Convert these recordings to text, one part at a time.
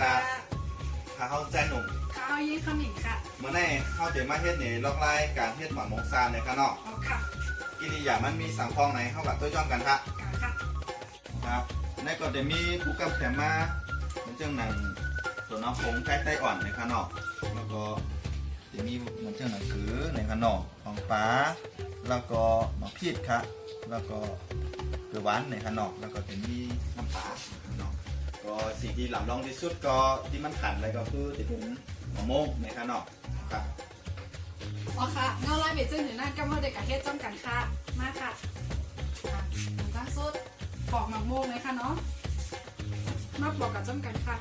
ค่ะข้าวใจหนุ่ม ข้าวยี่ขมิ้นค่ะ เมื่อไหร่ข้าวเดี๋ยวมาเฮ็ดนี่ลอกไล่การเฮ็ดหมาหมงซานในข้างนอก เอาค่ะ กิริยามันมีสังคองไหนเข้ากับตัวจ้องกันค่ะ ค่ะ ครับในก็เดี๋ยวมีผู้กำแถมมาเหมือนเจ้าหนังส่วนน้องผงไก่ไต้อ่อนในข้างนอกแล้วก็เดี๋ยวมีเหมือนเจ้าหนังคือในข้างนอกของปลาแล้วก็หมกพีดค่ะแล้วก็เกลือหวานในข้างนอกแล้วก็จะมีน้ำปลาข้างนอกก็สิ่งที่หลำลองที่สุดก็ที่มันขันอะไรก็คือที่เป็นหมะม่วงในข้างนอกครับ อ๋อค่ะเงาลายเบเจอร์หนึ่งหน้าก็มาเด็กกับเฮ็ดจ้อมกันค่ะมาค่ะตั้งสุดปอกหมักโมงเลยค่ะเนาะมาปอกกับจ้อมกันค่ะ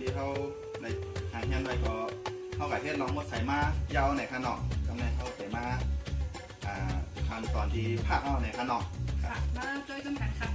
ที่เขาในหางยันไว้ก็เขากับเทศลองมดใส่มายาวในขนอกกำลังเขาใส่มาขั้นตอนที่ภาคเอาในขนอก ค่ะมาช่วยจ้อมกันค่ะ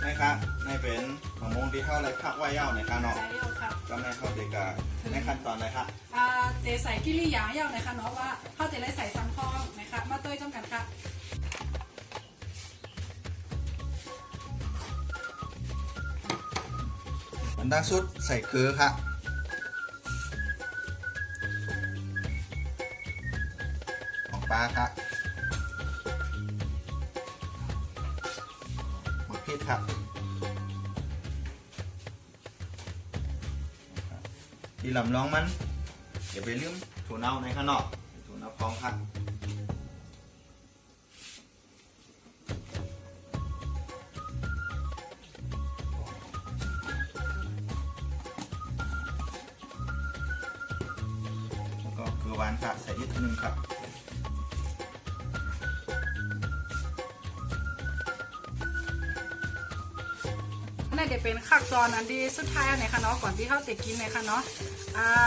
นะครับในเป็นหมะม่วงที่เข้าอะไรพักไว้ยาวในขนอก ใส่เยาค่ะ ก็ในเข้าเด็กในขั้นตอนอะไรครับ เจใส่กิริยาเยาเลยค่ะเนาะว่าข้าวเจได้ใส่ซังทองนะคะมาต้วยจ้อมกันค่ะมันด้านสุดใส่คือครับของปลาครับหมกพริกครับที่ลำลองมันอย่าไปลืมถั่วเน่าในข้างนอกถั่วเน่าพร้อมครับแล้วก็เกลือหวานครับใส่นิดนึงครับน่าจะเป็นขั้นตอนอันที่สุดท้ายในค่ะเนาะก่อนที่เขาจะกินในค่ะเนาะ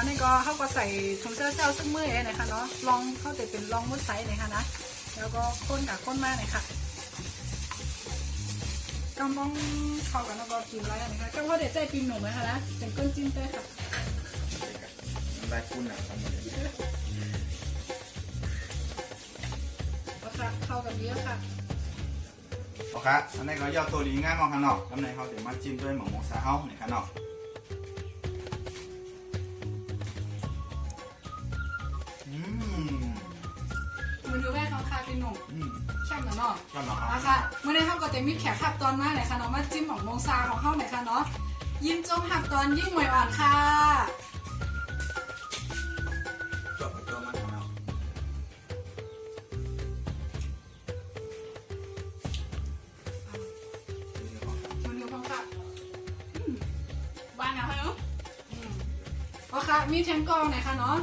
นี่ก็เขาก็ใส่ถุงเสื้อซึ่งมือในค่ะเนาะลองเขาจะเป็นลองมุดไซส์ในค่ะนะแล้วก็ข้นกับข้นมากเลยค่ะก็ต้องเข้ากันแล้วก็กินไรนะคะก็ว่าเดี๋ยวใจปีนหนุ่มไหมคะนะเป็นก้นจิ้มได้ค่ะ น้ำลายคุณอ่ะทำหมดเลย ค่ะเข้ากันเยอะค่ะ โอเคอันนี้ก็ย่อตัวดีง่ายมองข้างนอกแล้วในเขาจะมาจิ้มด้วยหมูหมกซาเฮ้าในข้างนอกมันดูแม่เขาค่ะปีนหนุ่มแช่มเนาะ ชอบหรอ ค่ะเมื่อในข้าวก็จะมีแขกขับตอนมากเลยค่ะเนาะมาจิ้มของโมงซาของเข้าหน่อยค่ะเนาะยิ้มจมหักตอนยิ่งหมวยอ่อนค่ะ จบกับตัวมันของเรา มันดูของค่ะบ้านนะเฮ้ยโอเคมีแทงกองหน่อยค่ะเนาะ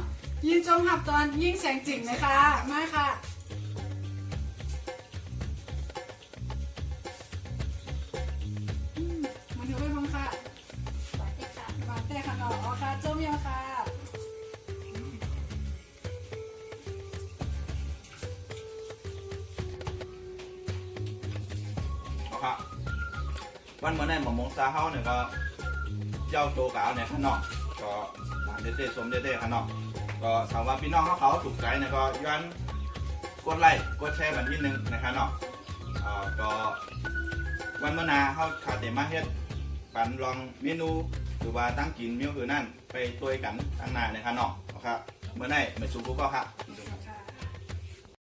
ยิ้มจมหักตอนยิ่งแสงจิ๋งเลยค่ะมาค่ะมันดูไม่พองค่ะบาดเต้ค่ะเนาะโอเคจมยังค่ะ ครับวันเมื่อไหร่หมูหมกซาเฮ้าเนี่ยก็เจ้าโตกาวเนี่ยข้างนอกก็หวานเด็ดๆสมเด็ดๆข้างนอกก็สาวว่าพี่น้องเขาถูกใจเนี่ยก็ย้อนกดไลค์กดแชร์บันที่หนึ่งในข้างนอกก็วันเมื่อนาเขาขาดเต็มมาเฮ็ดปันลองเมนูหรือว่าตั้งกินเมนูคือนั่นไปตัวกันตั้งนานในข้างนอกครับเมื่อไหร่ไม่สูงก็ครับ